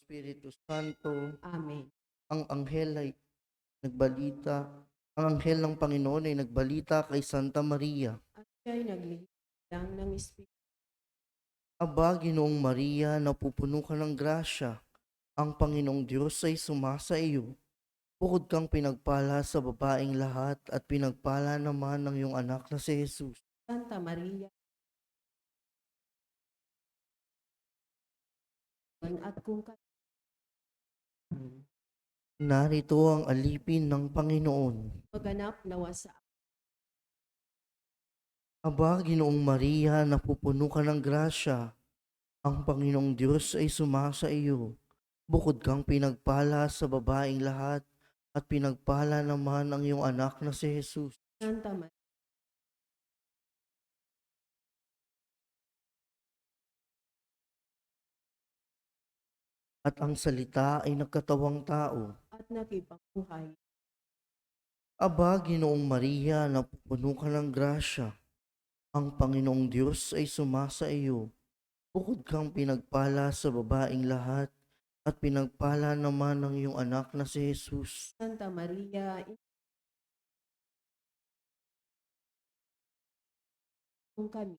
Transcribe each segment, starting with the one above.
Espiritu Santo, Amen. ang anghel ay nagbalita, ang anghel ng Panginoon ay nagbalita kay Santa Maria. At siya'y naglilang ng Espiritu Aba, Ginoong Maria, napupuno ka ng grasya. Ang Panginoong Diyos ay sumasa iyo. Bukod kang pinagpala sa babaeng lahat at pinagpala naman ng iyong anak na si Jesus. Santa Maria at kung Narito ang alipin ng Panginoon. maganap nawa sa Aba, Ginoong Maria, napupuno ka ng grasya. Ang Panginoong Diyos ay sumasa iyo. Bukod kang pinagpala sa babaeng lahat at pinagpala naman ang iyong anak na si Jesus. Santa Maria At ang salita ay nagkatawang tao. at nakipagbuhay. Aba, Ginoong Maria, napupuno ka ng grasya. Ang Panginoong Diyos ay sumasa iyo. Bukod kang pinagpala sa babaeng lahat at pinagpala naman ng iyong anak na si Jesus. Santa Maria kung kami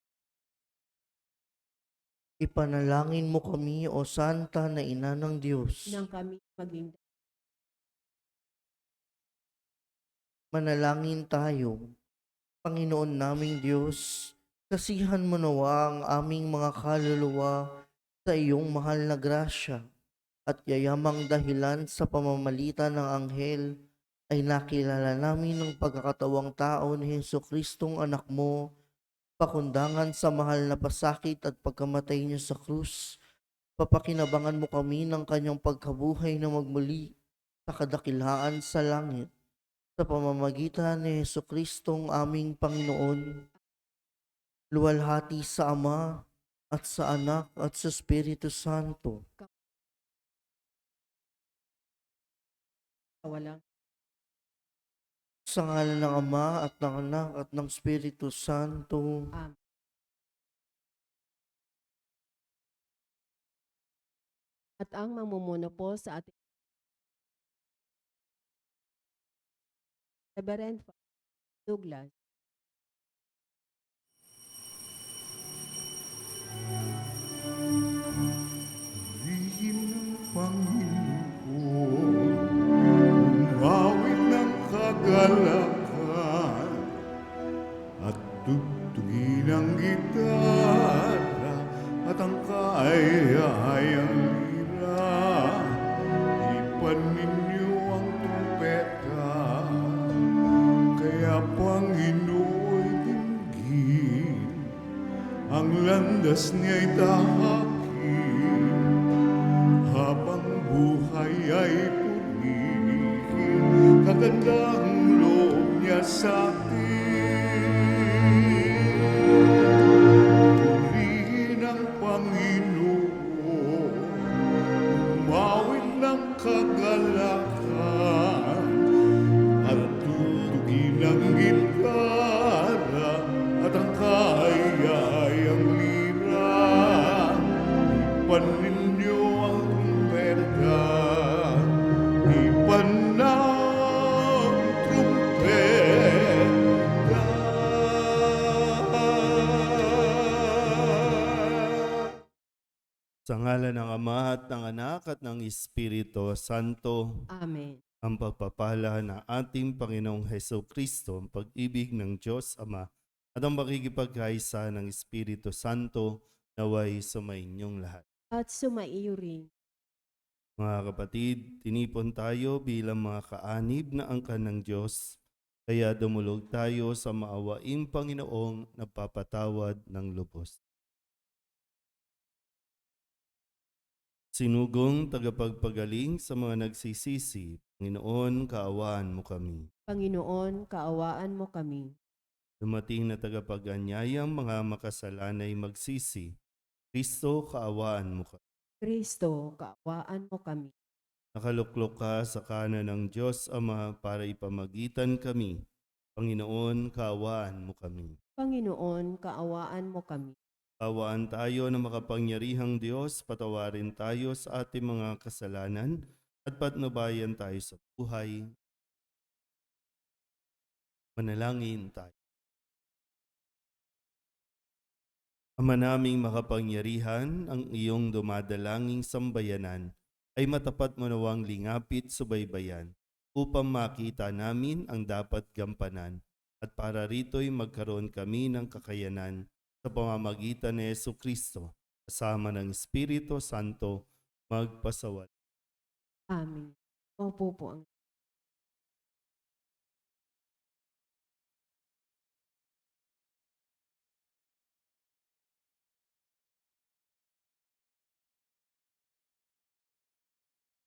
Ipanalangin mo kami, O Santa na Ina ng Diyos. nang kami maging Manalangin tayo. Panginoon naming Diyos, kasihan mo nawa ang aming mga kaluluwa sa iyong mahal na grasya at yayamang dahilan sa pamamalitan ng anghel ay nakilala namin ng pagkakatawang tao ni Jesucristong anak mo, pakundangan sa mahal na pasakit at pagkamatay niya sa krus. Papakinabangan mo kami ng kanyang pagkabuhay na magmuli sa kadakilaan sa langit sa pamamagitan ni Jesucristong aming Panginoon. Luwalhati sa Ama at sa Anak at sa Espiritu Santo. kawalang. Sa ngalan ng Ama at ng Anak at ng Espiritu Santo. Amen. At ang mamumuno po sa ating Reverend Father Douglas Purihin ng Panginoon, umawit ng kagalakan, at tugtugin ang gitara at ang kaaya-ayang lira. Ipan ninyo ang trumpeta, kaya Panginooy dinggin, ang landas niya'y tahakin, habang buhay ay purihin, kagandang loob niya sa atin. Purihin ang Panginoon, umawit ng kagalakan, at tugtugin ang gitara at ang kaaya-ayang lira. Ipan ninyo ang trumpeta, ipan ng trumpeta. Sa ngalan ng Ama at ng Anak at ng Espiritu Santo, Amen. ang pagpapala ng ating Panginoong Hesukristo, ang pag-ibig ng Diyos Ama, at ang makikipagkaisa ng Espiritu Santo naway sumainyong lahat. At sumaiyo rin. Mga kapatid, tinipon tayo bilang mga kaanib na angkan ng Diyos, kaya dumulog tayo sa maawaing Panginoong nagpapatawad ng lubos. Sinugong tagapagpagaling sa mga nagsisisi, Panginoon, kaawaan mo kami. Panginoon, kaawaan mo kami. Dumating na tagapag-anyayang mga makasalanay magsisi, Kristo, kaawaan mo kami. Kristo, kaawaan mo kami. Nakaluklok ka sa kanan ng Diyos Ama para ipamagitan kami. Panginoon, kaawaan mo kami. Panginoon, kaawaan mo kami. Awaan tayo ng makapangyarihang Diyos, patawarin tayo sa ating mga kasalanan at patnubayan tayo sa buhay. Manalangin tayo. Ama naming makapangyarihan, ang iyong dumadalanging sambayanan ay matapat mo nawang lingapit subaybayan upang makita namin ang dapat gampanan at para rito'y magkaroon kami ng kakayanan sa pamamagitan ni Jesucristo kasama ng Espiritu Santo magpasawat. Amen. Opo po ang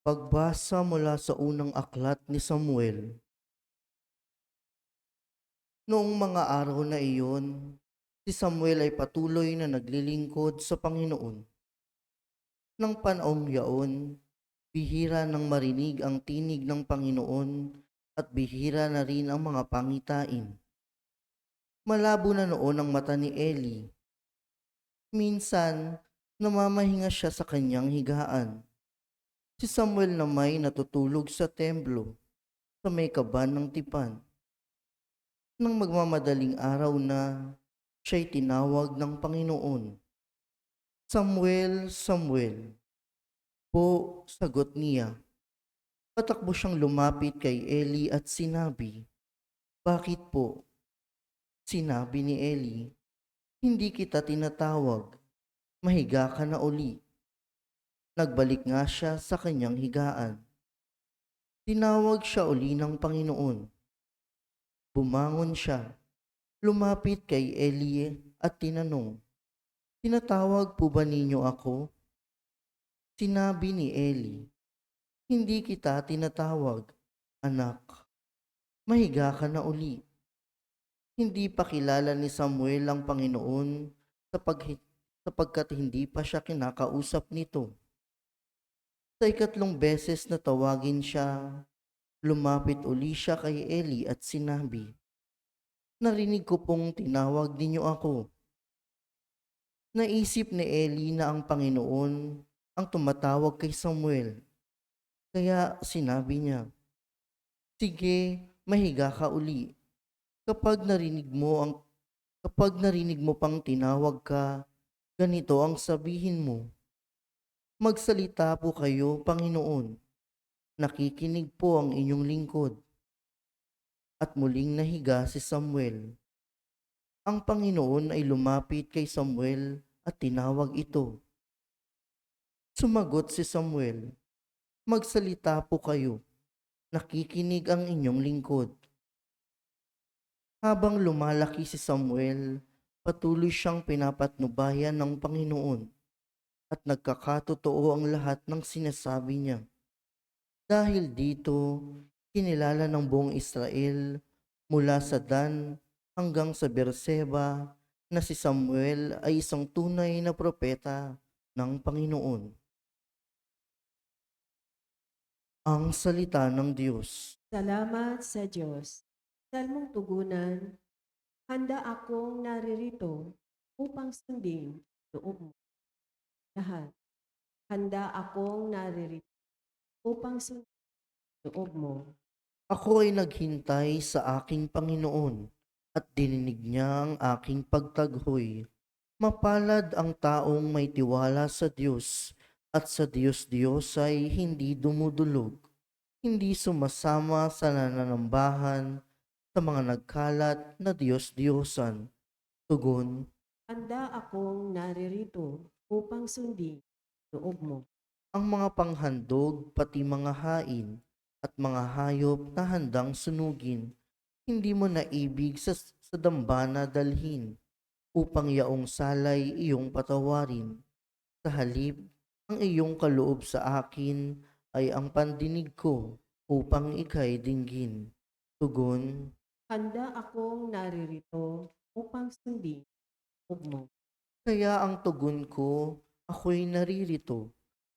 Pagbasa mula sa unang aklat ni Samuel. Noong mga araw na iyon, si Samuel ay patuloy na naglilingkod sa Panginoon. Nang panahong yaon, bihira nang marinig ang tinig ng Panginoon at bihira na rin ang mga pangitain. Malabo na noon ang mata ni Eli. Minsan, namamahinga siya sa kanyang higaan. Si Samuel na may natutulog sa templo, sa may kaban ng tipan. Nang magmamadaling araw na, siya'y tinawag ng Panginoon. Samuel, Samuel. Po, sagot niya. Patakbo siyang lumapit kay Eli at sinabi, "Bakit po?" Sinabi ni Eli, "Hindi kita tinatawag. Mahiga ka na uli." Nagbalik nga siya sa kanyang higaan. Tinawag siya uli ng Panginoon. Bumangon siya, lumapit kay Eli at tinanong, "Tinatawag po ba ninyo ako?" Sinabi ni Eli, "Hindi kita tinatawag, anak. Mahiga ka na uli." Hindi pa kilala ni Samuel ang Panginoon sapagkat hindi pa siya kinakausap nito. Sa ikatlong beses na tawagin siya, lumapit uli siya kay Eli at sinabi, "Narinig ko pong tinawag ninyo ako." Naisip ni Eli na ang Panginoon ang tumatawag kay Samuel. Kaya sinabi niya, "Sige, mahiga ka uli. Kapag narinig mo pang tinawag ka, ganito ang sabihin mo, 'Magsalita po kayo, Panginoon. Nakikinig po ang inyong lingkod." At muling nahiga si Samuel. Ang Panginoon ay lumapit kay Samuel at tinawag ito. Sumagot si Samuel, "Magsalita po kayo. Nakikinig ang inyong lingkod." Habang lumalaki si Samuel, patuloy siyang pinapatnubayan ng Panginoon at nagkakatotoo ang lahat ng sinasabi niya. Dahil dito, kinilala ng buong Israel mula sa Dan hanggang sa Berseba na si Samuel ay isang tunay na propeta ng Panginoon. Ang salita ng Diyos. salamat sa Diyos. Salmong tugunan, handa akong naririto upang sundin loob mo. Lahat. Handa akong naririto upang sundin loob mo. Ako ay naghintay sa aking Panginoon at dininig niya ang aking pagtaghoy. Mapalad ang taong may tiwala sa Diyos at sa Diyos-Diyos ay hindi dumudulog, hindi sumasama sa nananambahan sa mga nagkalat na Diyos-Diyosan. Tugon, Handa akong naririto upang sundin loob mo. ang mga panghandog pati mga hain at mga hayop na handang sunugin, hindi mo naibig sa dambana dalhin, upang yaong salay iyong patawarin. Sa halip, ang iyong kaloob sa akin ay ang pandinig ko upang ika'y dinggin. Tugon, Handa akong naririto upang sundin loob mo. kaya ang tugon ko, ako'y naririto.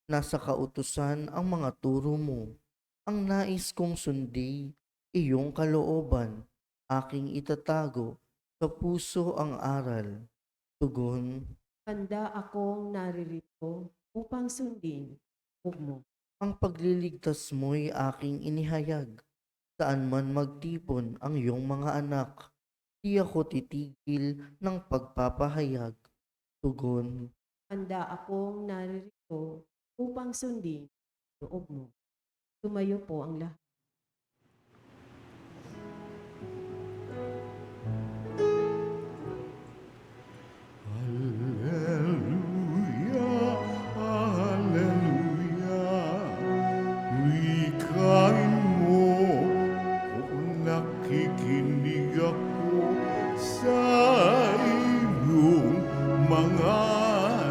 Nasa kautusan ang mga turo mo. Ang nais kong sundi, iyong kalooban. Aking itatago, sa puso ang aral. Tugon, Handa akong naririto upang sundin mo. Ang pagliligtas mo'y aking inihayag. Saan man magtipon ang iyong mga anak, di ako titigil ng pagpapahayag. Tugon, Handa akong naririto upang sundin mo. Tumayo po ang lahat. Hallelujah, hallelujah. Wikain mo, kung nakikinig ako sa iyong mga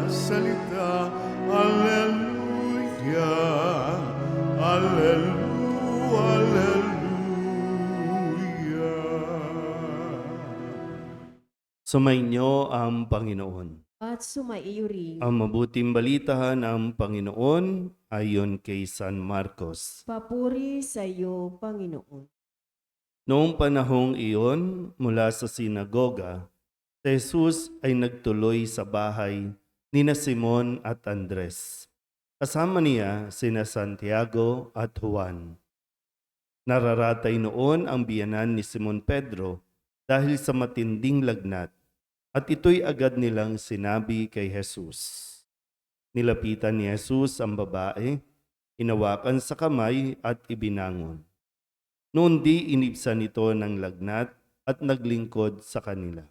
salita. Hallelujah, hallelujah, hallelujah. Sumainyo ang Panginoon. At sumaiyo rin. Ang mabuting balita ng Panginoon ayon kay San Marcos. Papuri sa iyo, Panginoon. Noong panahong iyon, mula sa sinagoga, si Jesus ay nagtuloy sa bahay nina Simon at Andres. Kasama niya sina Santiago at Juan. Nararatay noon ang biyanan ni Simon Pedro dahil sa matinding lagnat, at ito'y agad nilang sinabi kay Jesus. Nilapitan ni Jesus ang babae, hinawakan sa kamay at ibinangon. Noon di inibsan ito ng lagnat at naglingkod sa kanila.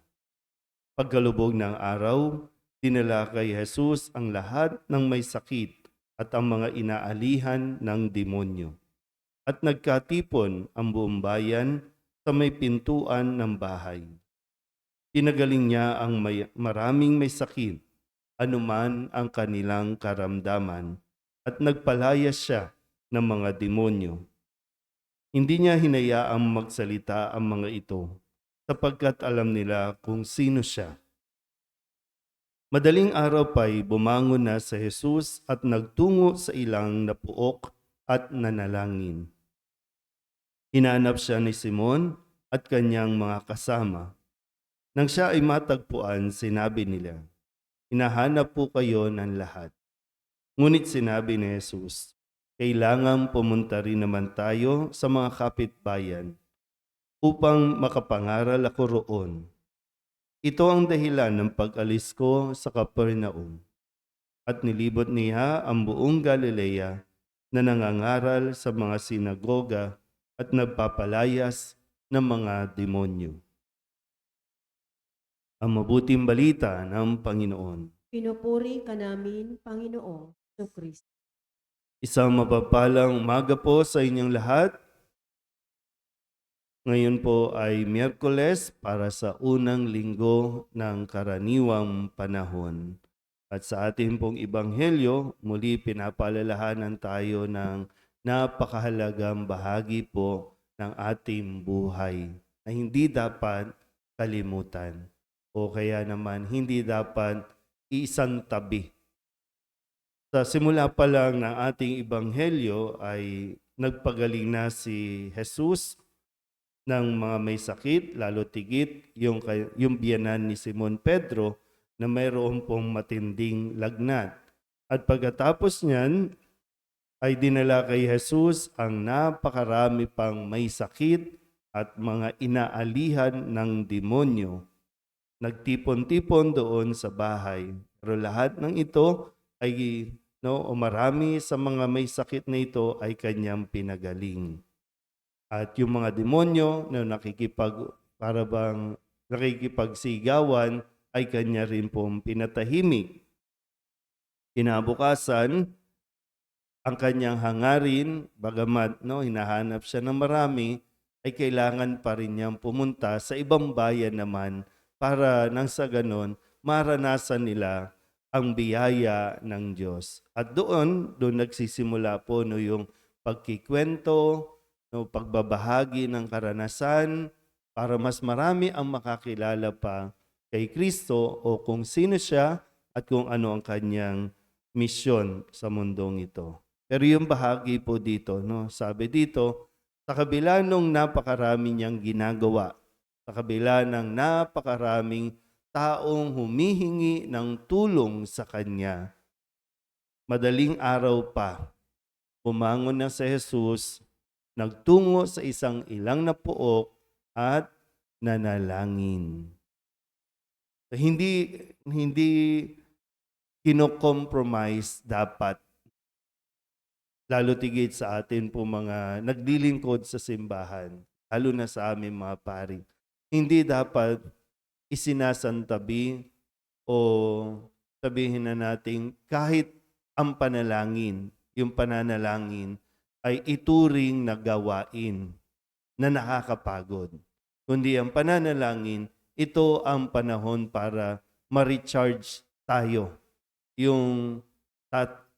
Pagkalubog ng araw, dinala kay Jesus ang lahat ng may sakit at ang mga inaalihan ng demonyo. At nagkatipon ang buong bayan sa may pintuan ng bahay. Pinagaling niya ang maraming may sakit, anuman ang kanilang karamdaman, at nagpalayas siya ng mga demonyo. Hindi niya hinayaang magsalita ang mga ito, sapagkat alam nila kung sino siya. Madaling araw pa'y bumangon na si Jesus at nagtungo sa ilang napuok at nanalangin. Hinanap siya ni Simon at kanyang mga kasama. Nang siya ay matagpuan, sinabi nila, "Hinahanap po kayo ng lahat." Ngunit sinabi ni Jesus, "Kailangang pumunta rin naman tayo sa mga kapitbayan upang makapangaral ako roon. Ito ang dahilan ng pag-alis ko sa Capernaum." At nilibot niya ang buong Galilea na nangangaral sa mga sinagoga at nagpapalayas ng mga demonyo. Ang mabuting balita ng Panginoon. Pinupuri ka namin, Panginoong Kristo. Isang mapapalang umaga po sa inyong lahat. Ngayon po ay Miyerkules para sa unang linggo ng karaniwang panahon. At sa ating pong Ebanghelyo, muli pinapaalalahanan tayo ng napakahalagang bahagi po ng ating buhay na hindi dapat kalimutan o kaya naman hindi dapat isang tabi. Sa simula pa lang ng ating Ebanghelyo ay nagpagaling na si Jesus ng mga may sakit, lalo tigit yung biyanan ni Simon Pedro na mayroon pong matinding lagnat. At pagkatapos niyan ay dinala kay Jesus ang napakarami pang may sakit at mga inaalihan ng demonyo. Nagtipon-tipon doon sa bahay. Pero lahat ng ito ay o marami sa mga may sakit na ito ay kanyang pinagaling. At yung mga demonyo na nakikipagsigawan ay kanya rin pong pinatahimik. Kinabukasan, ang kanyang hangarin, bagamat hinahanap siya ng marami, ay kailangan pa rin niyang pumunta sa ibang bayan naman para nang sa ganon maranasan nila ang biyaya ng Diyos. At doon nagsisimula po yung pagkikwento, pagbabahagi ng karanasan para mas marami ang makakilala pa kay Kristo o kung sino siya at kung ano ang kanyang misyon sa mundong ito. Pero yung bahagi po dito, sabi dito, sa kabila nung napakarami niyang ginagawa, sa kabila ng napakaraming taong humihingi ng tulong sa kanya. Madaling araw pa, bumangon na si Jesus, nagtungo sa isang ilang na puok at nanalangin. Hindi kino-compromise dapat, lalo tigit sa atin po mga naglilingkod sa simbahan, lalo na sa aming mga pari. Hindi dapat isinasantabi o sabihin na natin kahit ang panalangin, yung pananalangin ay ituring na gawain na nakakapagod. Kundi ang pananalangin, ito ang panahon para ma-recharge tayo. Yung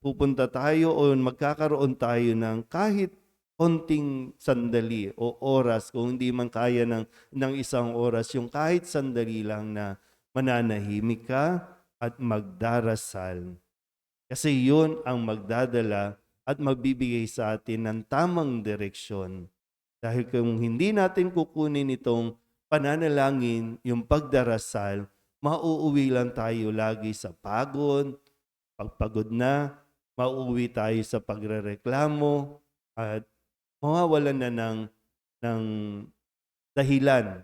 pupunta tayo o magkakaroon tayo ng kahit konting sandali o oras, kung hindi man kaya ng isang oras, yung kahit sandali lang na mananahimik ka at magdarasal. Kasi yun ang magdadala at magbibigay sa atin ng tamang direksyon. Dahil kung hindi natin kukunin itong pananalangin, yung pagdarasal, mauuwi lang tayo lagi sa pagod. Pagpagod na, mauuwi tayo sa pagrereklamo at mawawalan na ng dahilan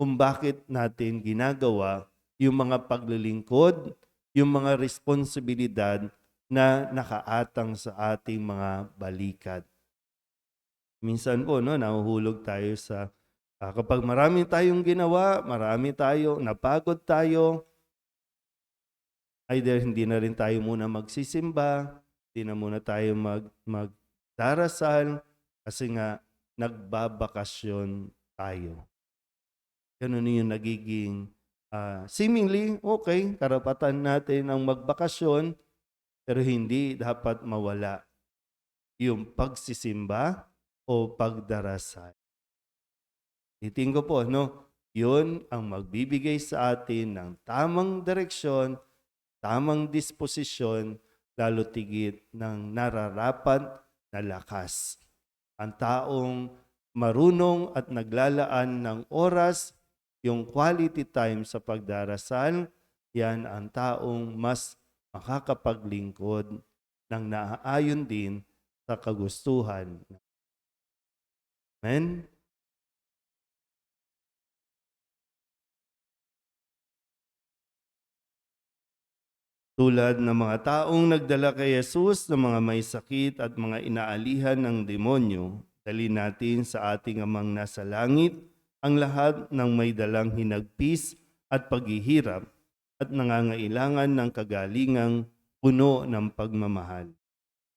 kung bakit natin ginagawa yung mga paglilingkod, yung mga responsibilidad na nakaatang sa ating mga balikat. Minsan po, no, nahuhulog tayo sa kapag marami tayong ginawa, napagod tayo, either hindi na rin tayo muna magsisimba, hindi na muna tayo magdarasal, kasi nga nagbabakasyon tayo. Ganun yung nagiging seemingly okay, karapatan natin ang magbakasyon, pero hindi dapat mawala yung pagsisimba o pagdarasal. Titingin ko po, no? Yun ang magbibigay sa atin ng tamang direksyon, tamang disposisyon, lalo tigit ng nararapat na lakas. Ang taong marunong at naglalaan ng oras, yung quality time sa pagdarasal, yan ang taong mas makakapaglingkod ng naaayon din sa kagustuhan. Amen? Tulad ng mga taong nagdala kay Jesus ng mga may sakit at mga inaalihan ng demonyo, dalhin natin sa ating Amang nasa langit ang lahat ng may dalang hinagpis at paghihirap at nangangailangan ng kagalingang puno ng pagmamahal.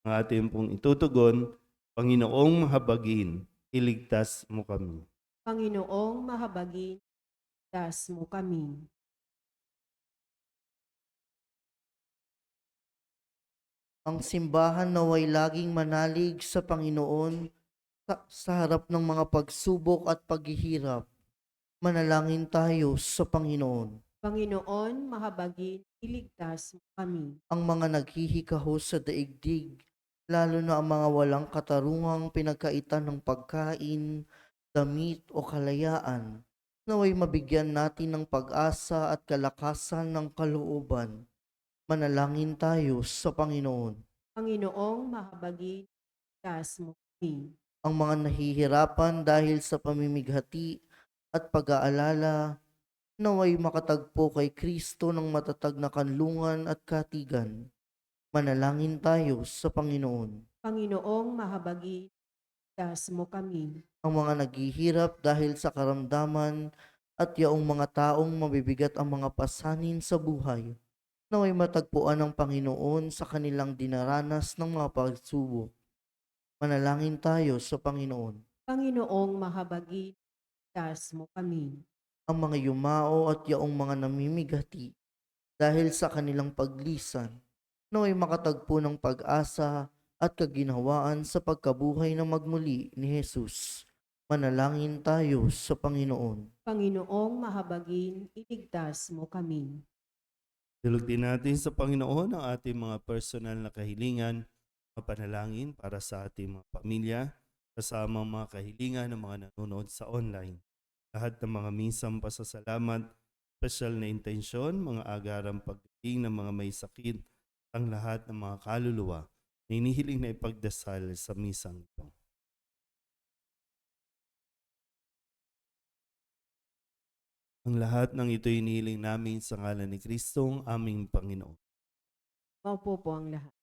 Ang ating pong itutugon, Panginoong mahabagin, iligtas mo kami. Panginoong mahabagin, ligtas mo kami. Ang simbahan naway laging manalig sa Panginoon sa harap ng mga pagsubok at paghihirap. Manalangin tayo sa Panginoon. Panginoon mahabagin, iligtas mo kami. Ang mga naghihikahos sa daigdig, lalo na ang mga walang katarungang pinagkaitan ng pagkain, damit o kalayaan, naway mabigyan natin ng pag-asa at kalakasan ng kalooban. Manalangin tayo sa Panginoon. Panginoong mahabagin, ligtas mo kami. Ang mga nahihirapan dahil sa pamimighati at pag-aalala, naway makatagpo kay Kristo ng matatag na kanlungan at katigan. Manalangin tayo sa Panginoon. Panginoong mahabagin, ligtas mo kami. Ang mga naghihirap dahil sa karamdaman at yaong mga taong mabibigat ang mga pasanin sa buhay, naway matagpuan ng Panginoon sa kanilang dinaranas ng mga pagsubok. Manalangin tayo sa Panginoon. Panginoong mahabagin, ligtas mo kami. Ang mga yumao at yaong mga namimigati dahil sa kanilang paglisan, naway makatagpo ng pag-asa at kaginhawaan sa pagkabuhay na magmuli ni Jesus. Manalangin tayo sa Panginoon. Panginoong mahabagin, iligtas mo kami. Dilugin natin sa Panginoon ang ating mga personal na kahilingan, mapanalangin para sa ating mga pamilya, kasama ang mga kahilingan ng mga nanonood sa online. Lahat ng mga minsang pasasalamat, espesyal na intensyon, mga agarang pagdating ng mga may sakit, ang lahat ng mga kaluluwa na inihiling na ipagdasal sa misang ito. Ang lahat ng ito inihiling namin sa ngalan ni Kristong aming Panginoon. Maupo po ang lahat.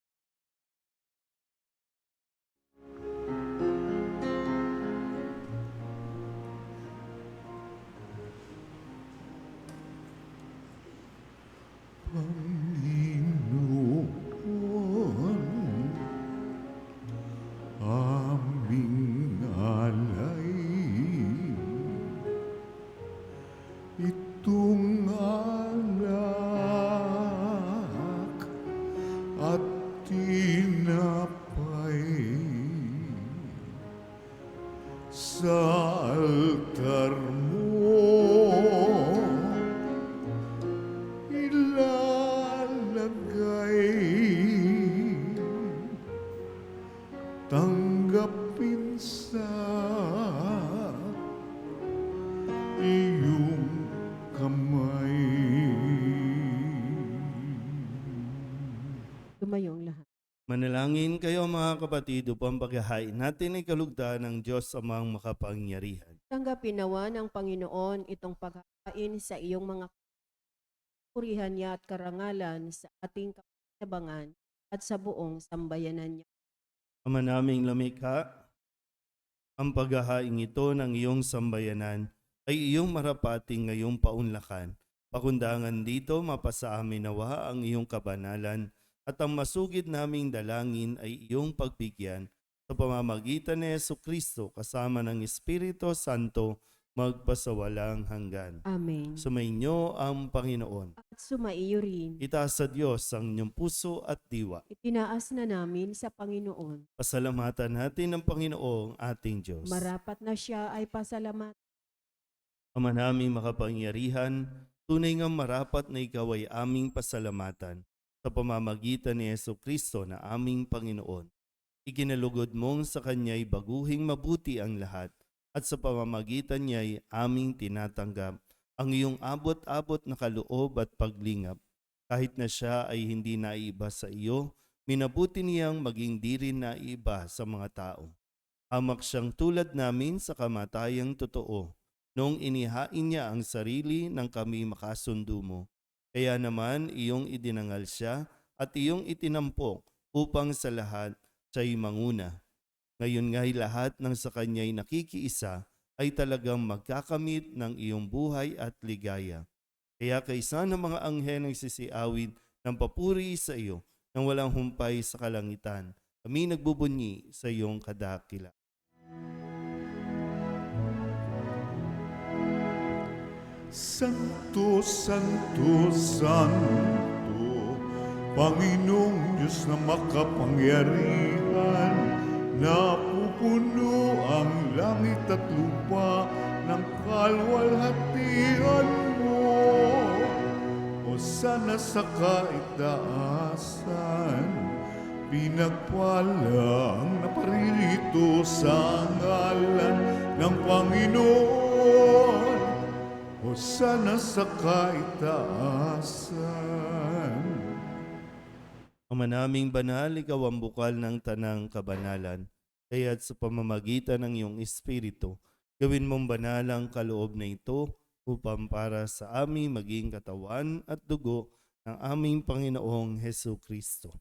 Panginoon, aming alay, itong alak at tinapay sa altar mo ilalagay, tanggapin sa iyong kamay. Tumayo ang lahat. Manalangin kayo mga kapatid upang paghahain natin ay kalugdan ng Diyos amang makapangyarihan. Tanggapin nawa ng Panginoon itong pagkain sa iyong mga purihan niya at karangalan sa ating kapanabangan at sa buong sambayanan niya. Ama naming lamikha, ang paghahain ito ng iyong sambayanan ay iyong marapating ngayong paunlakan. Pakundangan dito mapasa amin nawa ang iyong kabanalan at ang masugid naming dalangin ay iyong pagbigyan sa pamamagitan ni Jesucristo kasama ng Espiritu Santo magpasawalang hanggan. Amen. Sumainyo ang Panginoon. At sumaiyo rin. Itaas sa Diyos ang inyong puso at diwa. Itinaas na namin sa Panginoon. Pasalamatan natin ang Panginoong ating Diyos. Marapat na siya ay pasalamat. Ama naming makapangyarihan, tunay ngang marapat na ikaw ay aming pasalamatan sa pamamagitan ni Jesucristo na aming Panginoon. Ikinalugod mong sa Kanya'y baguhing mabuti ang lahat at sa pamamagitan niya'y aming tinatanggap ang iyong abot-abot na kaloob at paglingap. Kahit na siya ay hindi naiiba sa iyo, minabuti niyang maging di rin naiiba sa mga tao. Hamak siyang tulad namin sa kamatayang totoo, noong inihain niya ang sarili ng kami makasundo mo. Kaya naman iyong idinangal siya at iyong itinampok upang sa lahat siya'y manguna. Ngayon nga'y lahat ng sa kanya'y nakikiisa ay talagang magkakamit ng iyong buhay at ligaya. Kaya kaysa ng mga anghel ang sisiawid ng papuri sa iyo nang walang humpay sa kalangitan, kami nagbubunyi sa iyong kadakila. Santo, Santo, Santo, Panginoong Diyos na makapangyarihan, napupuno ang langit at lupa ng kalwalhatian mo. O sana sa kaitaasan, pinagpalang naparirito sa ngalan ng Panginoon. O sana sa kaitaasan. Ama naming banal, ikaw ang bukal ng tanang kabanalan, kaya't sa pamamagitan ng iyong Espiritu, gawin mong banal ang kaloob na ito upang para sa aming maging katawan at dugo ng aming Panginoong Hesu Kristo.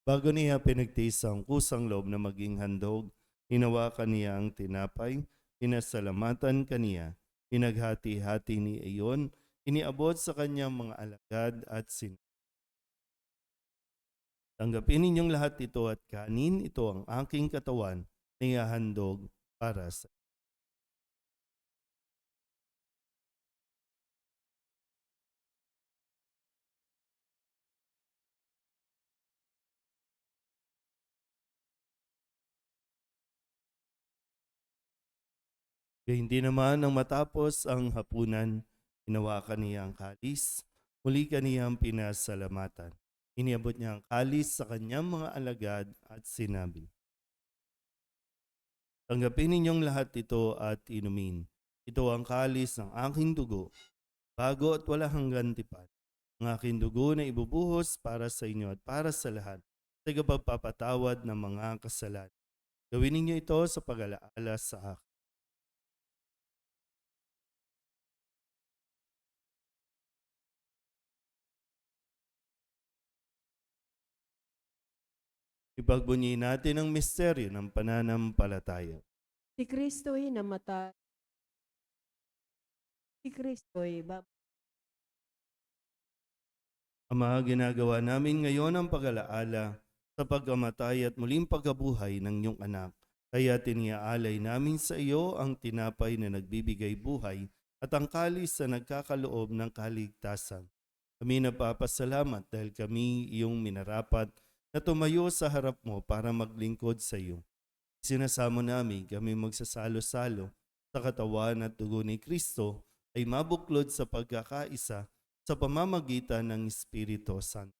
Bago niya pinagtiis ang kusang loob na maging handog, hinawakan niya ang tinapay, pinasalamatan kaniya, pinaghati-hati ni iyon, iniabot sa kanyang mga alagad at Tanggapin ninyong lahat ito at kanin, ito ang aking katawan na ihahandog para sa Kaya hindi naman nang matapos ang hapunan, hinawakan niya ang kalis, muli kaniyang pinasalamatan. Iniabot niya ang kalis sa kanyang mga alagad at sinabi, tanggapin ninyong lahat ito at inumin. Ito ang kalis ng aking dugo, bago at wala hanggang tipan. Ang aking dugo na ibubuhos para sa inyo at para sa lahat, sa pagpapatawad ng mga kasalanan. Gawin ninyo ito sa pag-alaala sa akin. Ipagbunyi natin ang misteryo ng pananampalataya. Si Kristo'y namatay. Si Kristo'y Ama, ginagawa namin ngayon ang pag-alaala sa pagkamatay at muling pagkabuhay ng iyong anak. Kaya tiniaalay namin sa iyo ang tinapay na nagbibigay buhay at ang kalis na nagkakaloob ng kaligtasan. Kami napapasalamat dahil kami iyong minarapat na tumayo sa harap mo para maglingkod sa iyo. Sinasamo namin kami magsasalo-salo sa katawan at dugo ni Kristo ay mabuklod sa pagkakaisa sa pamamagitan ng Espiritu Santo.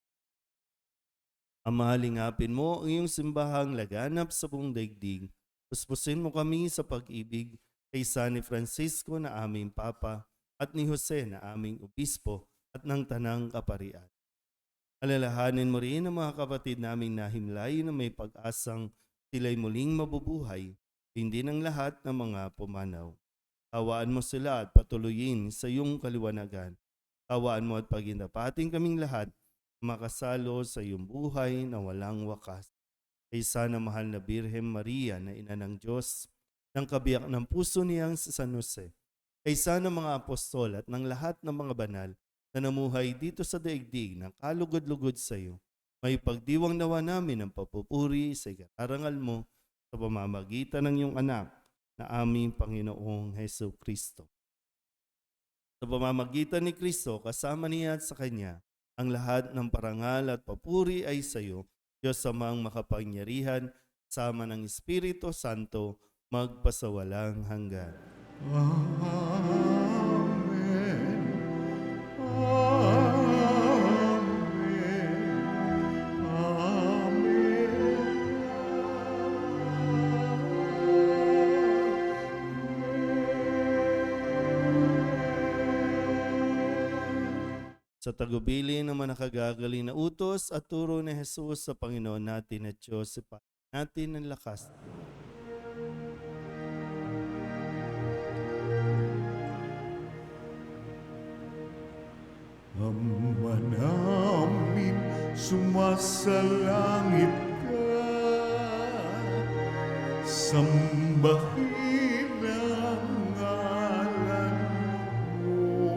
Ama, lingapin mo ang iyong simbahang laganap sa buong daigdig. Puspusin mo kami sa pag-ibig kay San Francisco na aming Papa at ni Jose na aming Obispo at ng Tanang Kaparian. Alalahanin mo rin ang mga kapatid naming nahimlay na may pag-asang sila'y muling mabubuhay, hindi ng lahat ng mga pumanaw. Hawaan mo sila at patuloyin sa iyong kaliwanagan. Hawaan mo at pagindapating kaming lahat makasalo sa iyong buhay na walang wakas. Kay sana mahal na Birhen Maria na ina ng Diyos, ng kabiyak ng puso niyang si San Jose, kay sana mga apostol at ng lahat ng mga banal na namuhay dito sa daigdig ng kalugod-lugod sa iyo, may pagdiwang nawa namin ang papupuri sa ikatarangal mo sa pamamagitan ng iyong anak na aming Panginoong Hesus Kristo. Sa pamamagitan ni Kristo, kasama niya at sa Kanya, ang lahat ng parangal at papuri ay sa iyo, Diyos Amang makapangyarihan, sama ng Espiritu Santo, magpasawalang hanggan. Amen. Amen. Sa tagubilin ng mga nakagagaling na utos at turo ni Jesus sa Panginoon natin at Diyos, natin ang lakas. Ama namin, sumasalangit ka, sambahin ang ngalan mo,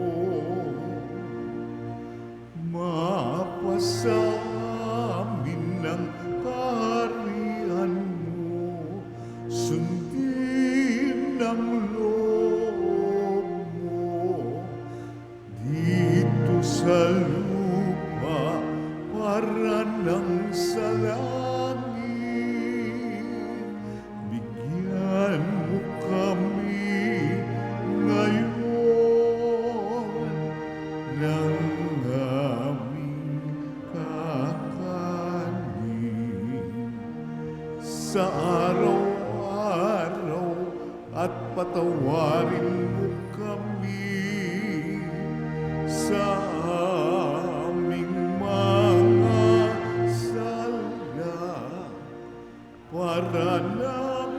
mapasa amin ang kaharian mo, sundin ang loob mo, dito sa lupa para nang sa langit. Bigyan mo kami ngayon ng aming kakanin sa araw-araw at patawarin mo kami sa aming mga sala para ng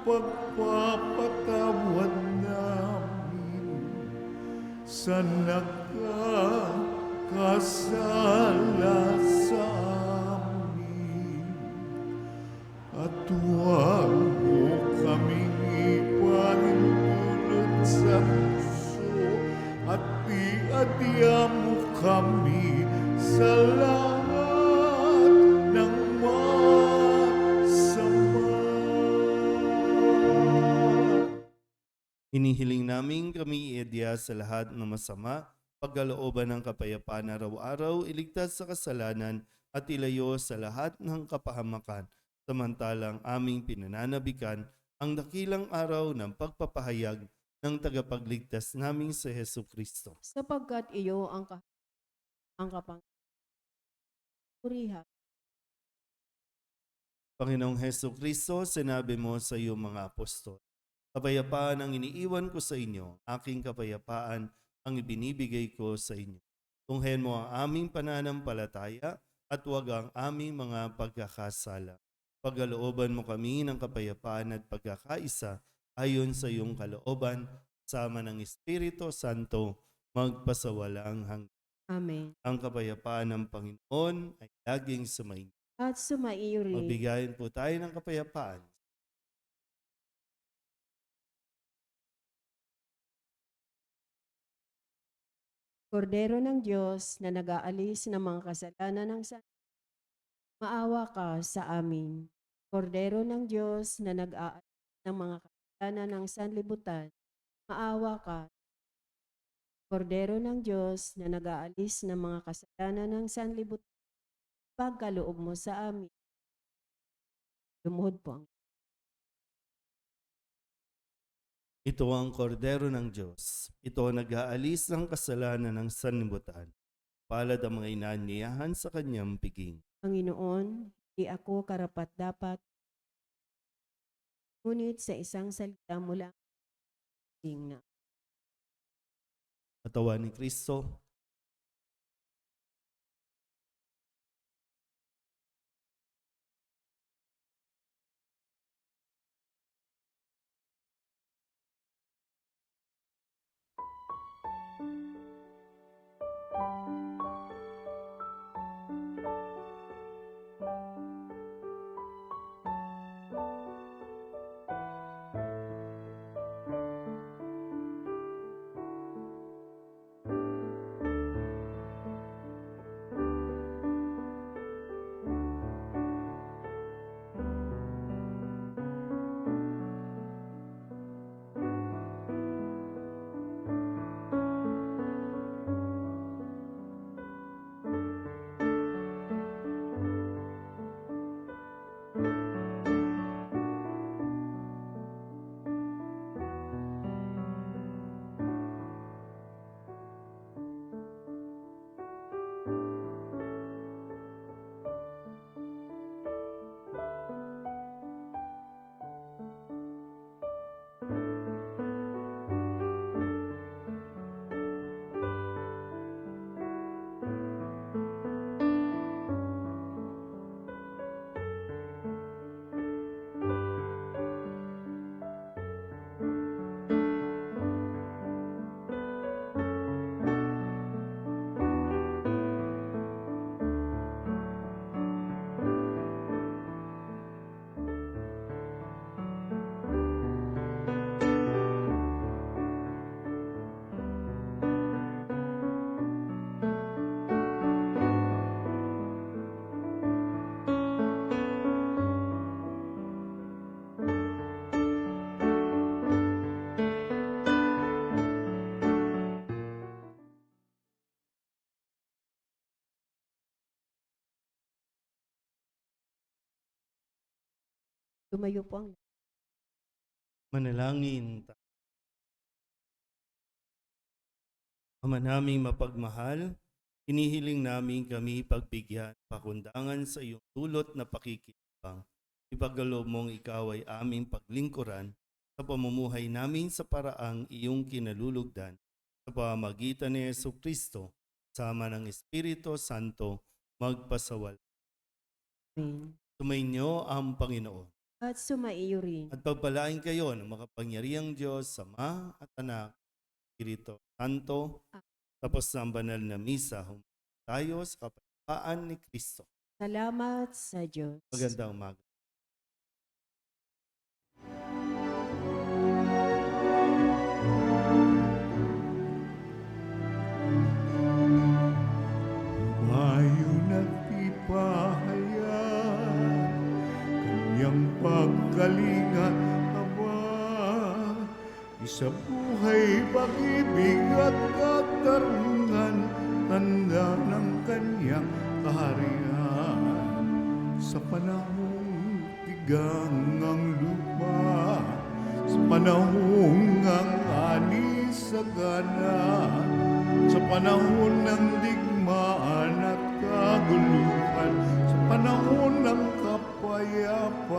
pagpapatawad namin sa nakakasala sa amin. At huwag mo kaming ipahintulot sa puso at iadya mo kami sa lahat ng masama. Hinihiling namin kami iadya sa lahat ng masama, pagkalooban ng kapayapaan araw-araw, iligtas sa kasalanan at ilayo sa lahat ng kapahamakan, samantalang aming pinananabikan ang dakilang araw ng pagpapahayag ng tagapagligtas naming si Hesus Kristo. sapagkat iyo ang kapangpurihan. Panginoong Hesus Kristo, sinabi mo sa iyong mga apostol, kapayapaan ang iniiwan ko sa inyo, aking kapayapaan ang ibinibigay ko sa inyo. Tunghayan mo ang aming pananampalataya at huwag ang aming mga pagkakasala. Pagkalooban mo kami ng kapayapaan at pagkakaisa ayon sa iyong kalooban, sama ng Espiritu Santo, magpasawalang hanggan. Amen. Ang kapayapaan ng Panginoon ay laging sumainyo. At sumaiyo rin. Magbigayin po tayo ng kapayapaan. Kordero ng Diyos na nag-aalis ng mga kasalanan ng maawa ka sa amin. Kordero ng Diyos na nag-aalis ng mga kasalanan ng sanlibutan, maawa ka. Kordero ng Diyos na nag-aalis ng mga kasalanan ng sanlibutan, pagkaloob mo sa amin. Lumuhod po ang Ito ang kordero ng Diyos. Ito ang nag-aalis ng kasalanan ng sanlibutan. Palad ang mga inaanyayahan sa kanyang piging. Panginoon, di ako karapat-dapat, ngunit sa isang salita mo lang, na. Katawan ni Kristo. Tumayo po ang Manalangin. Ama naming mapagmahal, hinihiling namin kami pagbigyan, pakundangan sa iyong dulot na pakikibang. Ipagkaloob mong ikaw ay aming paglingkuran sa pamumuhay namin sa paraang iyong kinalulugdan sa pamamagitan ni Jesucristo, sama ng Espiritu Santo, magpasawal. amin. Sumainyo ang Panginoon. At sumaiyo rin. At pagpalain kayo ng makapangyarihang Diyos, Ama at Anak, Espiritu Santo, tapos na ang banal na misa, humingi tayo sa kapayapaan ni Kristo. Salamat sa Diyos. Magandang umaga. Mayon at ipahayag kanyang pagkalinga, Ama. Sa buhay, pag-ibig at katarungan, tanda ng kanyang kaharian. Sa panahong tigang ang lupa, sa panahong ang ani sa gana, sa panahon ng digmaan at kaguluhan, sa panahon ng kapayapaan,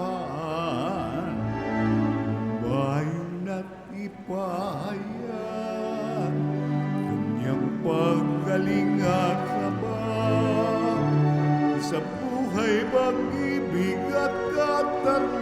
bayan at ipahayag katarungan.